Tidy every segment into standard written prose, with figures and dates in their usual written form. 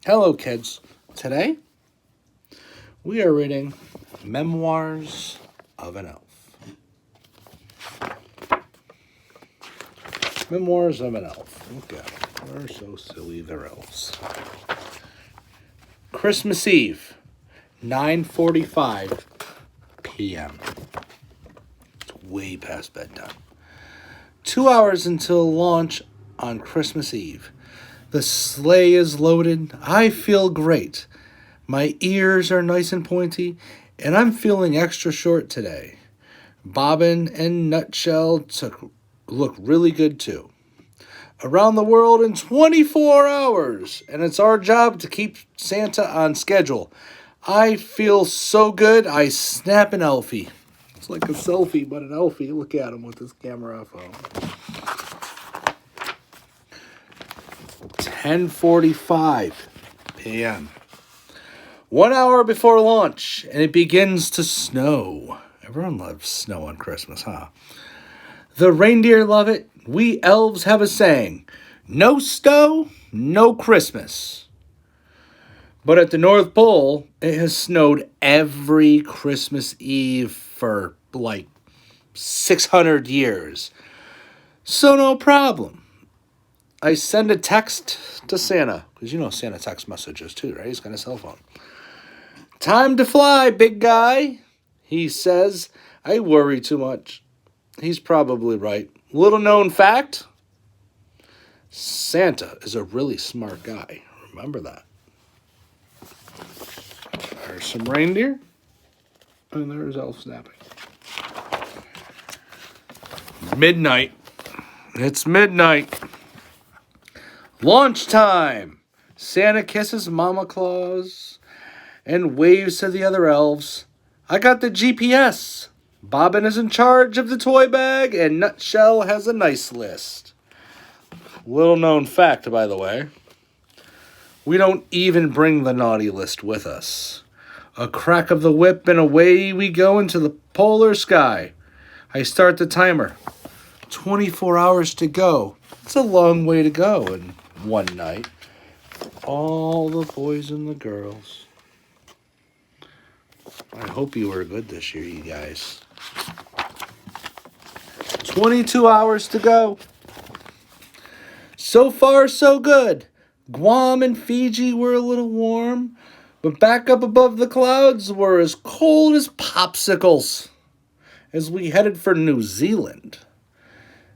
Hello, kids. Today, we are reading Memoirs of an Elf. Memoirs of an Elf. Okay. They're so silly, they're elves. Christmas Eve, 9:45 p.m. It's way past bedtime. 2 hours until launch on Christmas Eve. The sleigh is loaded. I feel great. My ears are nice and pointy, and I'm feeling extra short today. Bobbin and Nutshell look really good too. Around the world in 24 hours, and it's our job to keep Santa on schedule. I feel so good, I snap an Elfie. It's like a selfie, but an Elfie. Look at him with his camera phone. 10:45 p.m. 1 hour before launch, and it begins to snow. Everyone loves snow on Christmas, huh? The reindeer love it. We elves have a saying, no snow, no Christmas. But at the North Pole, it has snowed every Christmas Eve for like 600 years. So no problem. I send a text to Santa, because you know Santa texts messages too, right? He's got a cell phone. Time to fly, big guy, he says. I worry too much. He's probably right. Little known fact, Santa is a really smart guy. Remember that. There's some reindeer, and there's elf snapping. Midnight. It's midnight. Launch time. Santa kisses Mama Claus and waves to the other elves. I got the GPS. Bobbin is in charge of the toy bag, and Nutshell has a nice list. Little known fact, by the way. We don't even bring the naughty list with us. A crack of the whip, and away we go into the polar sky. I start the timer. 24 hours to go. It's a long way to go in one night. All the boys and the girls. I hope you were good this year, you guys. 22 hours to go. So far, so good. Guam and Fiji were a little warm, but back up above the clouds were as cold as popsicles as we headed for New Zealand.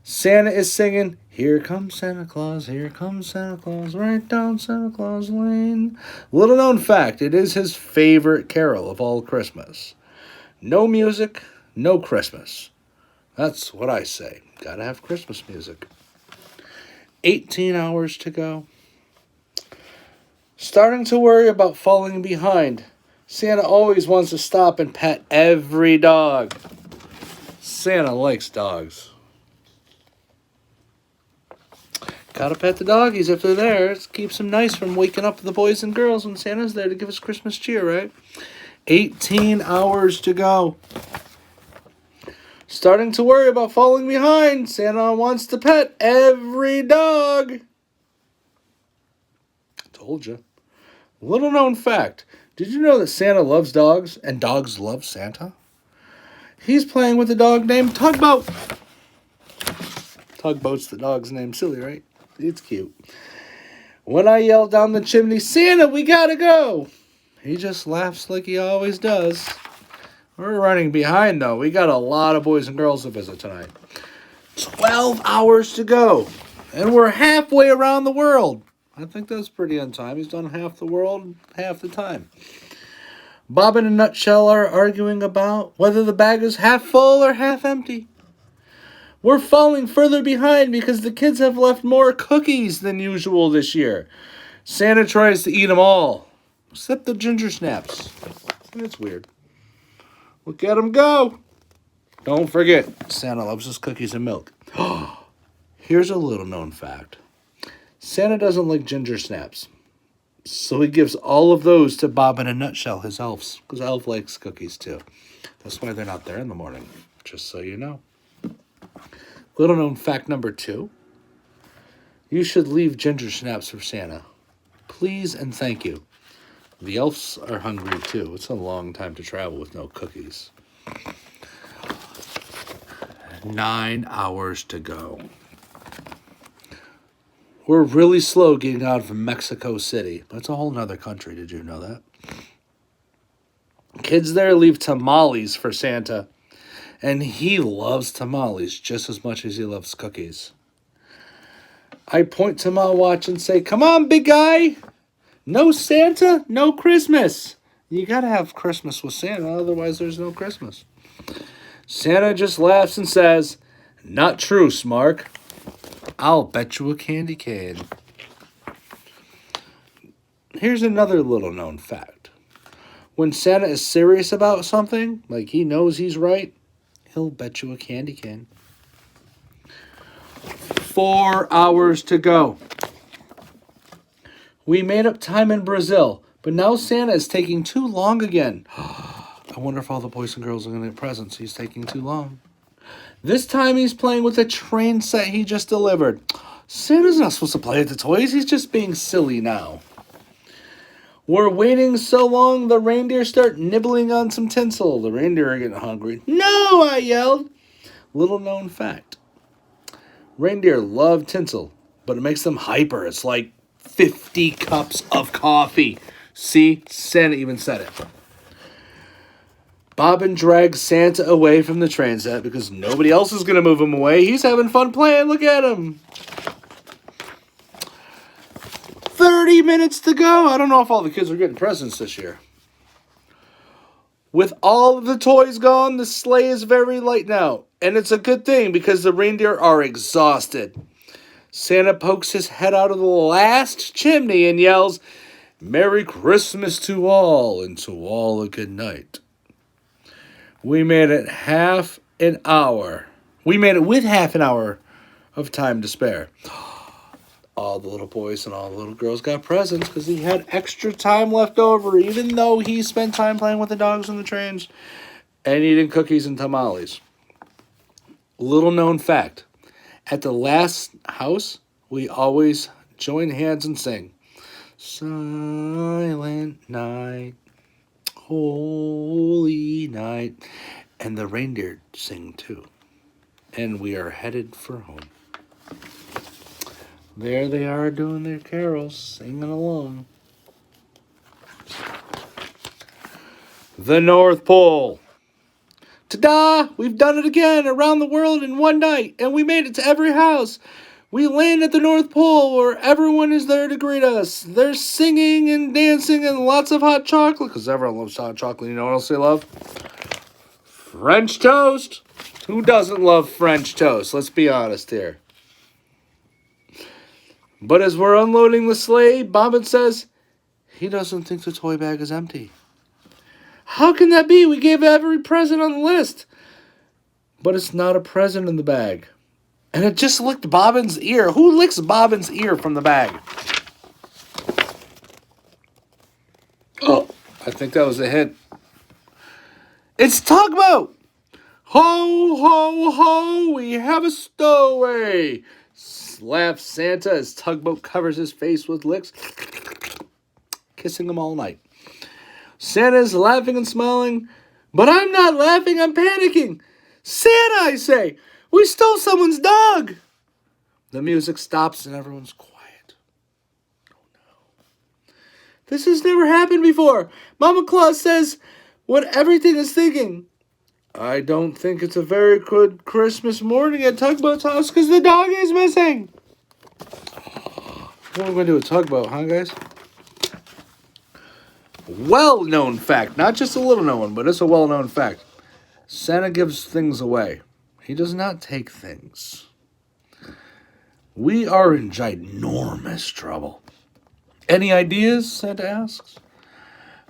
Santa is singing, here comes Santa Claus, right down Santa Claus Lane. Little known fact, it is his favorite carol of all Christmas. No music, no Christmas. That's what I say. Gotta have Christmas music. 18 hours to go. Starting to worry about falling behind. Santa always wants to stop and pet every dog. Santa likes dogs. Gotta pet the doggies if they're there. It keeps them nice from waking up the boys and girls when Santa's there to give us Christmas cheer, right? 18 hours to go. Starting to worry about falling behind. Santa wants to pet every dog. Told you. Little known fact. Did you know that Santa loves dogs and dogs love Santa? He's playing with a dog named Tugboat. Tugboat's the dog's name. Silly, right? It's cute. When I yell down the chimney, Santa, we gotta go, he just laughs like he always does. We're running behind, though. We got a lot of boys and girls to visit tonight. 12 hours to go. And we're halfway around the world. I think that's pretty on time. He's done half the world half the time. Bobbin and Nutshell are arguing about whether the bag is half full or half empty. We're falling further behind because the kids have left more cookies than usual this year. Santa tries to eat them all, except the ginger snaps. It's weird. Look at him go. Don't forget, Santa loves his cookies and milk. Here's a little known fact. Santa doesn't like ginger snaps, so he gives all of those to Bobbin and Nutshell, his elves, because Elf likes cookies too. That's why they're not there in the morning, just so you know. Little known fact number 2. You should leave ginger snaps for Santa. Please and thank you. The elves are hungry too. It's a long time to travel with no cookies. 9 hours to go. We're really slow getting out of Mexico City. That's a whole nother country. Did you know that? Kids there leave tamales for Santa. And he loves tamales just as much as he loves cookies. I point to my watch and say, "Come on, big guy. No Santa, no Christmas." You gotta have Christmas with Santa, otherwise there's no Christmas. Santa just laughs and says, "Not true, Smark. I'll bet you a candy cane." Here's another little known fact. When Santa is serious about something, like he knows he's right, he'll bet you a candy cane. 4 hours to go. We made up time in Brazil, but now Santa is taking too long again. I wonder if all the boys and girls are going to get presents. He's taking too long. This time he's playing with a train set he just delivered. Santa's not supposed to play with the toys. He's just being silly now. We're waiting so long, the reindeer start nibbling on some tinsel. The reindeer are getting hungry. "No!" I yelled. Little known fact. Reindeer love tinsel, but it makes them hyper. It's like 50 cups of coffee. See? Santa even said it. Bobbin drags Santa away from the train set because nobody else is going to move him away. He's having fun playing. Look at him. 30 minutes to go. I don't know if all the kids are getting presents this year. With all of the toys gone, the sleigh is very light now. And it's a good thing because the reindeer are exhausted. Santa pokes his head out of the last chimney and yells, "Merry Christmas to all, and to all a good night." We made it half an hour. We made it with half an hour of time to spare. All the little boys and all the little girls got presents because he had extra time left over, even though he spent time playing with the dogs and the trains and eating cookies and tamales. Little known fact. At the last house, we always join hands and sing, "Silent night, holy night." And the reindeer sing too. And we are headed for home. There they are doing their carols, singing along. The North Pole. Ta-da! We've done it again, around the world in one night, and we made it to every house. We land at the North Pole where everyone is there to greet us. There's singing and dancing and lots of hot chocolate, because everyone loves hot chocolate. You know what else they love? French toast. Who doesn't love French toast? Let's be honest here. But as we're unloading the sleigh, Bobbin says he doesn't think the toy bag is empty. How can that be? We gave every present on the list. But it's not a present in the bag. And it just licked Bobbin's ear. Who licks Bobbin's ear from the bag? Oh, I think that was a hint. It's Tugboat! Ho, ho, ho, we have a stowaway! Laughs Santa as Tugboat covers his face with licks, kissing him all night. Santa's laughing and smiling, but I'm not laughing, I'm panicking. "Santa," I say, "we stole someone's dog." The music stops and everyone's quiet. Oh no. This has never happened before. Mama Claus says what everything is thinking. I don't think it's a very good Christmas morning at Tugboat's house because the dog is missing. What are we going to do with Tugboat, huh, guys? Well-known fact. Not just a little known one, but it's a well-known fact. Santa gives things away. He does not take things. We are in ginormous trouble. Any ideas? Santa asks.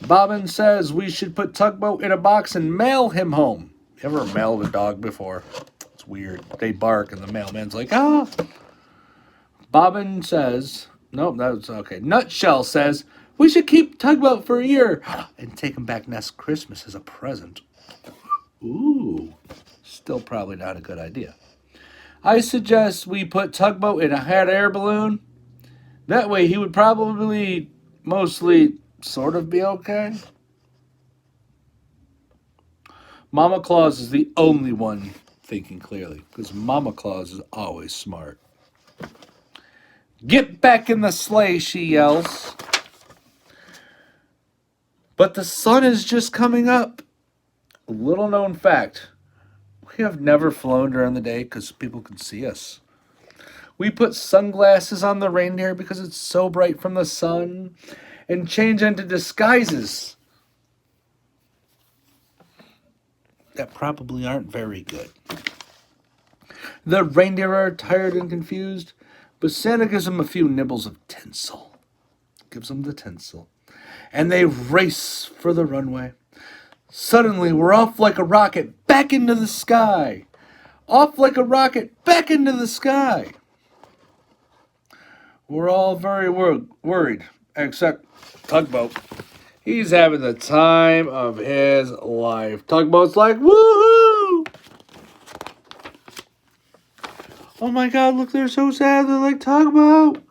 Bobbin says we should put Tugboat in a box and mail him home. You ever mailed a dog before? It's weird. They bark and the mailman's like, "Ah." Bobbin says, nope, that's okay. Nutshell says we should keep Tugboat for a year and take him back next Christmas as a present. Ooh, still probably not a good idea. I suggest we put Tugboat in a hot air balloon. That way he would probably mostly sort of be okay. Mama Claus is the only one thinking clearly, because Mama Claus is always smart. Get back in the sleigh, she yells. But the sun is just coming up. Little known fact, we have never flown during the day because people can see us. We put sunglasses on the reindeer because it's so bright from the sun, and change into disguises that probably aren't very good. The reindeer are tired and confused, but Santa gives them a few nibbles of tinsel. Gives them the tinsel. And they race for the runway. Suddenly, we're off like a rocket back into the sky. Off like a rocket back into the sky. We're all very worried, except Tugboat. He's having the time of his life. Tugboat's like, woohoo! Oh my God, look, they're so sad. They're like, Tugboat,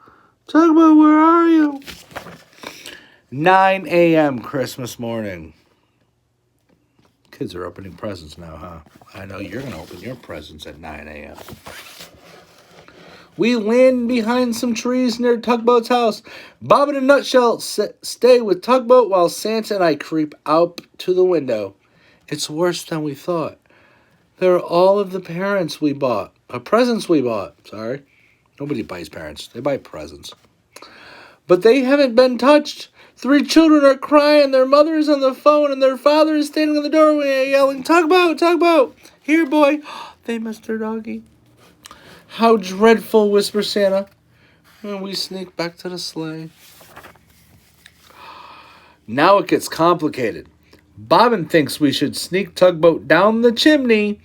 Tugboat, where are you? 9 a.m. Christmas morning. Kids are opening presents now, huh? I know you're going to open your presents at 9 a.m. We land behind some trees near Tugboat's house. Bob and a Nutshell stay with Tugboat while Santa and I creep out to the window. It's worse than we thought. There are all of the presents we bought. Sorry. Nobody buys parents. They buy presents. But they haven't been touched. 3 children are crying. Their mother is on the phone, and their father is standing in the doorway yelling, Tugboat, Tugboat. Here, boy. They missed their doggy. How dreadful, whispers Santa. And we sneak back to the sleigh. Now it gets complicated. Bobbin thinks we should sneak Tugboat down the chimney.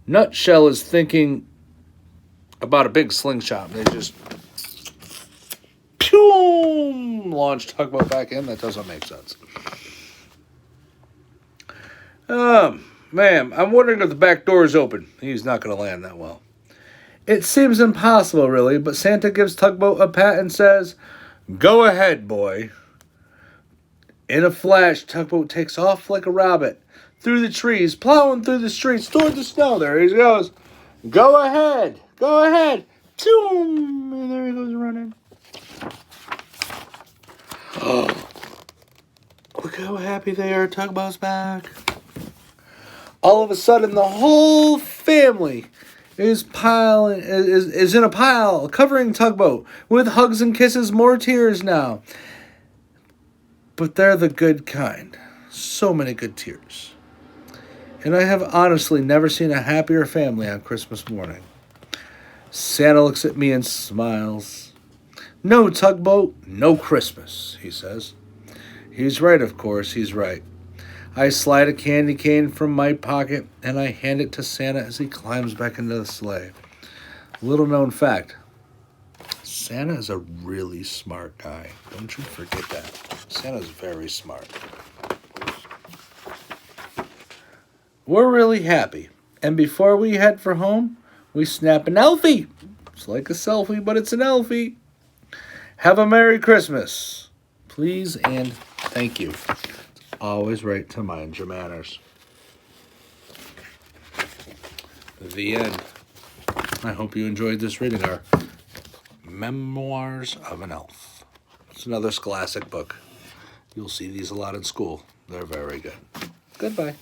Nutshell is thinking about a big slingshot. They just launch Tugboat back in. That doesn't make sense. Man, I'm wondering if the back door is open. He's not going to land that well. It seems impossible, really, but Santa gives Tugboat a pat and says, Go ahead, boy. In a flash, Tugboat takes off like a rabbit through the trees, plowing through the streets toward the snow. There he goes. Go ahead. Go ahead. Zoom. And there he goes running. Oh, look how happy they are. Tugboat's back. All of a sudden, the whole family is in a pile, covering Tugboat with hugs and kisses, more tears now. But they're the good kind. So many good tears. And I have honestly never seen a happier family on Christmas morning. Santa looks at me and smiles. No, Tugboat, no Christmas, he says. He's right, of course, he's right. I slide a candy cane from my pocket and I hand it to Santa as he climbs back into the sleigh. Little known fact, Santa is a really smart guy. Don't you forget that. Santa's very smart. We're really happy. And before we head for home, we snap an Elfie. It's like a selfie, but it's an Elfie. Have a Merry Christmas. Please and thank you. It's always right to mind your manners. The end. I hope you enjoyed this reading, our Memoirs of an Elf. It's another scholastic book. You'll see these a lot in school. They're very good. Goodbye.